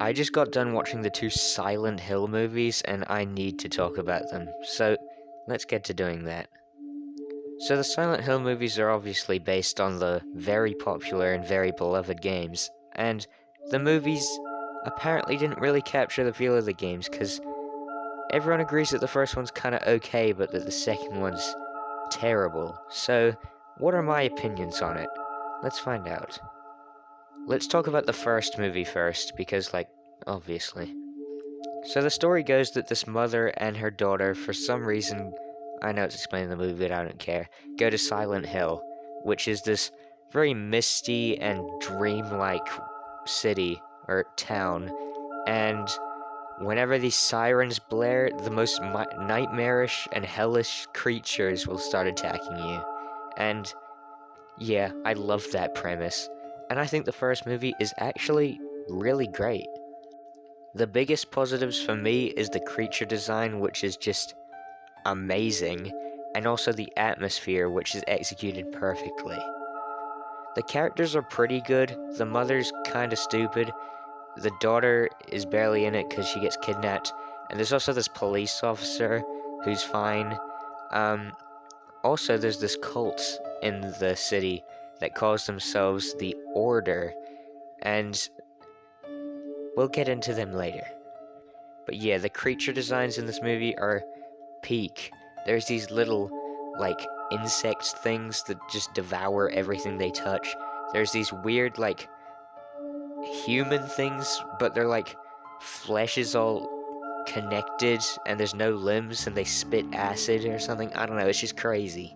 I just got done watching the two Silent Hill movies and I need to talk about them, so let's get to doing that. So, the Silent Hill movies are obviously based on the very popular and very beloved games, and the movies apparently didn't really capture the feel of the games because everyone agrees that the first one's kinda okay, but that the second one's terrible. So, what are my opinions on it? Let's find out. Let's talk about the first movie first, because, obviously. So the story goes that this mother and her daughter, for some reason, I know it's explained in the movie, but I don't care, go to Silent Hill, which is this very misty and dreamlike city or town, and whenever these sirens blare, the most nightmarish and hellish creatures will start attacking you. And yeah, I love that premise. And I think the first movie is actually really great. The biggest positives for me is the creature design, which is just amazing, and also the atmosphere, which is executed perfectly. The characters are pretty good, the mother's kinda stupid, the daughter is barely in it because she gets kidnapped, and there's also this police officer who's fine. Um, Also, there's this cult in the city that calls themselves the Order, and we'll get into them later. But yeah, the creature designs in this movie are peak. There's these little, insect things that just devour everything they touch. There's these weird, human things, but they're flesh is all connected and there's no limbs and they spit acid or something. I don't know, it's just crazy.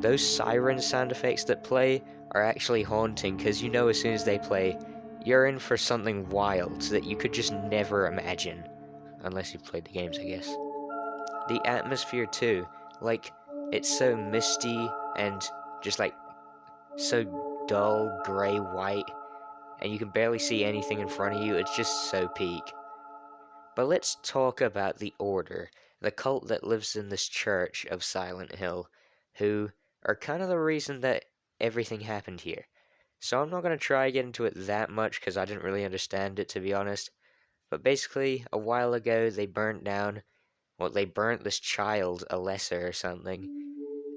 Those siren sound effects that play are actually haunting because you know as soon as they play, you're in for something wild that you could just never imagine. Unless you've played the games, I guess. The atmosphere too, like, it's so misty and just so dull, grey, white, and you can barely see anything in front of you. It's just so peak. But let's talk about the Order, the cult that lives in this church of Silent Hill, who are kind of the reason that everything happened here. So I'm not going to try to get into it that much because I didn't really understand it, to be honest. But basically, a while ago, they burnt this child, Alessa or something.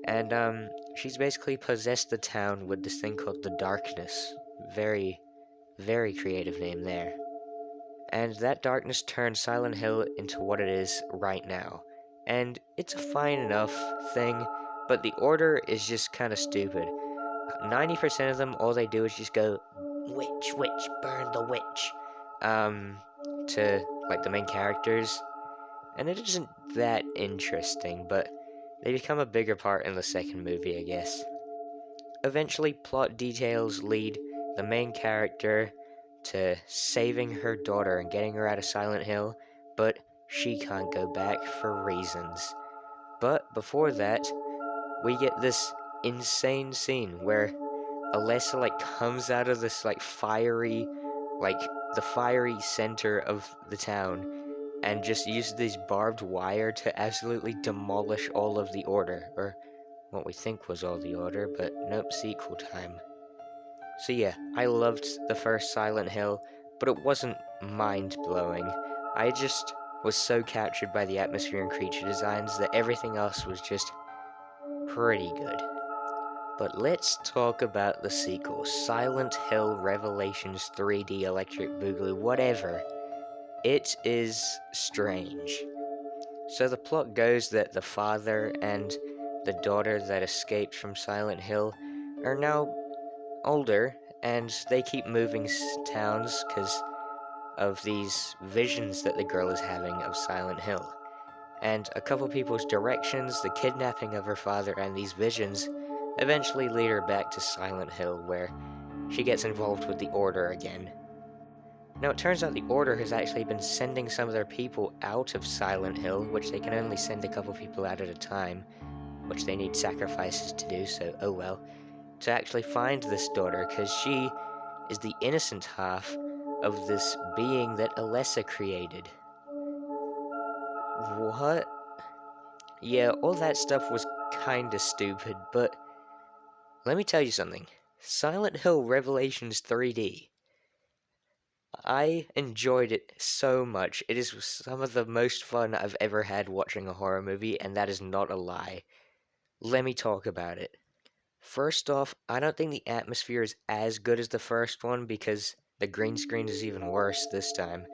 And, she's basically possessed the town with this thing called the Darkness. Very, very creative name there. And that darkness turned Silent Hill into what it is right now. And it's a fine enough thing, but the Order is just kind of stupid. 90% of them, all they do is just go, witch, witch, burn the witch, to, the main characters. And it isn't that interesting, but they become a bigger part in the second movie, I guess. Eventually, plot details lead the main character to saving her daughter and getting her out of Silent Hill, but she can't go back for reasons. But before that, we get this insane scene where Alessa comes out of this fiery, like the fiery center of the town and just uses this barbed wire to absolutely demolish all of the Order, or what we think was all the Order, but nope, sequel time. So yeah, I loved the first Silent Hill, but it wasn't mind-blowing. I just was so captured by the atmosphere and creature designs that everything else was just pretty good. But let's talk about the sequel, Silent Hill Revelations 3D Electric Boogaloo, whatever. It is strange. So the plot goes that the father and the daughter that escaped from Silent Hill are now older, and they keep moving towns because of these visions that the girl is having of Silent Hill. And a couple people's directions, the kidnapping of her father, and these visions eventually lead her back to Silent Hill, where she gets involved with the Order again. Now, it turns out the Order has actually been sending some of their people out of Silent Hill, which they can only send a couple people out at a time, which they need sacrifices to do, so oh well, to actually find this daughter, because she is the innocent half of this being that Alessa created. What? Yeah, all that stuff was kinda stupid, but let me tell you something. Silent Hill Revelations 3D. I enjoyed it so much. It is some of the most fun I've ever had watching a horror movie, and that is not a lie. Let me talk about it. First off, I don't think the atmosphere is as good as the first one because the green screen is even worse this time.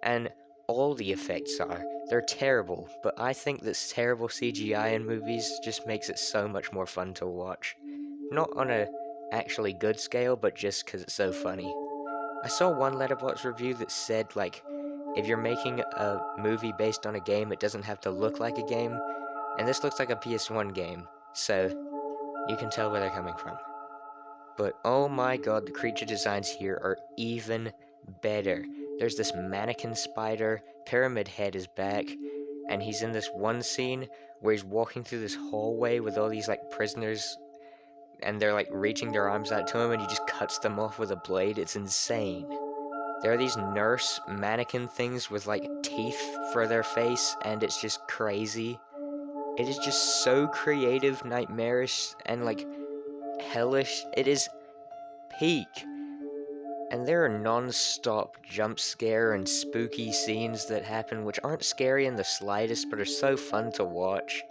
And all the effects are. They're terrible, but I think this terrible CGI in movies just makes it so much more fun to watch. Not on a actually good scale, but just because it's so funny. I saw one Letterboxd review that said, like, if you're making a movie based on a game, it doesn't have to look like a game, and this looks like a PS1 game, so you can tell where they're coming from. But oh my god, the creature designs here are even better. There's this mannequin spider, Pyramid Head is back, and he's in this one scene where he's walking through this hallway with all these like prisoners and they're like reaching their arms out to him and he just cuts them off with a blade. It's insane. There are these nurse mannequin things with like teeth for their face and it's just crazy. It is just so creative, nightmarish, and like hellish. It is peak. And there are non-stop jump scare and spooky scenes that happen which aren't scary in the slightest but are so fun to watch.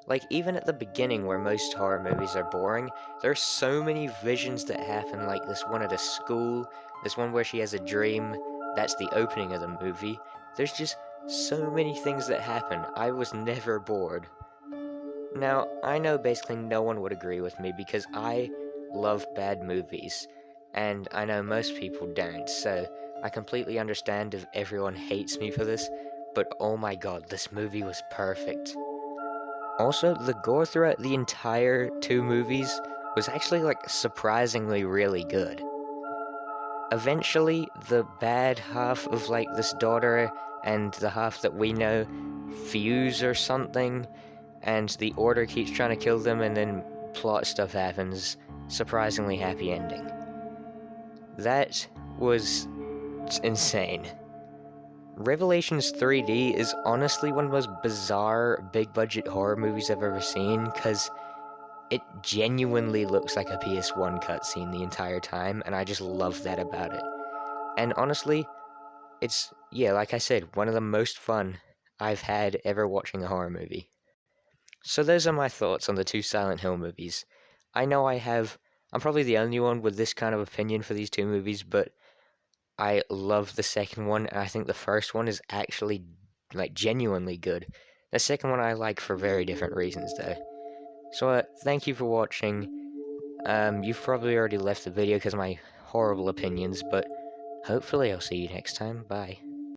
Like, even at the beginning where most horror movies are boring, there are so many visions that happen, like this one at a school, this one where she has a dream, that's the opening of the movie. There's just so many things that happen. I was never bored. Now, I know basically no one would agree with me because I love bad movies, and I know most people don't, so I completely understand if everyone hates me for this, but oh my god, this movie was perfect. Also, the gore throughout the entire two movies was actually like surprisingly really good. Eventually, the bad half of like this daughter and the half that we know fuse or something, and the Order keeps trying to kill them, and then plot stuff happens. Surprisingly happy ending. That was insane. Revelations 3D is honestly one of the most bizarre big budget horror movies I've ever seen because it genuinely looks like a PS1 cutscene the entire time, and I just love that about it. And honestly, it's, yeah, like I said, one of the most fun I've had ever watching a horror movie. So those are my thoughts on the two Silent Hill movies. I know I'm probably the only one with this kind of opinion for these two movies, but I love the second one, and I think the first one is actually, like, genuinely good. The second one I like for very different reasons, though. So, thank you for watching. You've probably already left the video because of my horrible opinions, but hopefully I'll see you next time. Bye.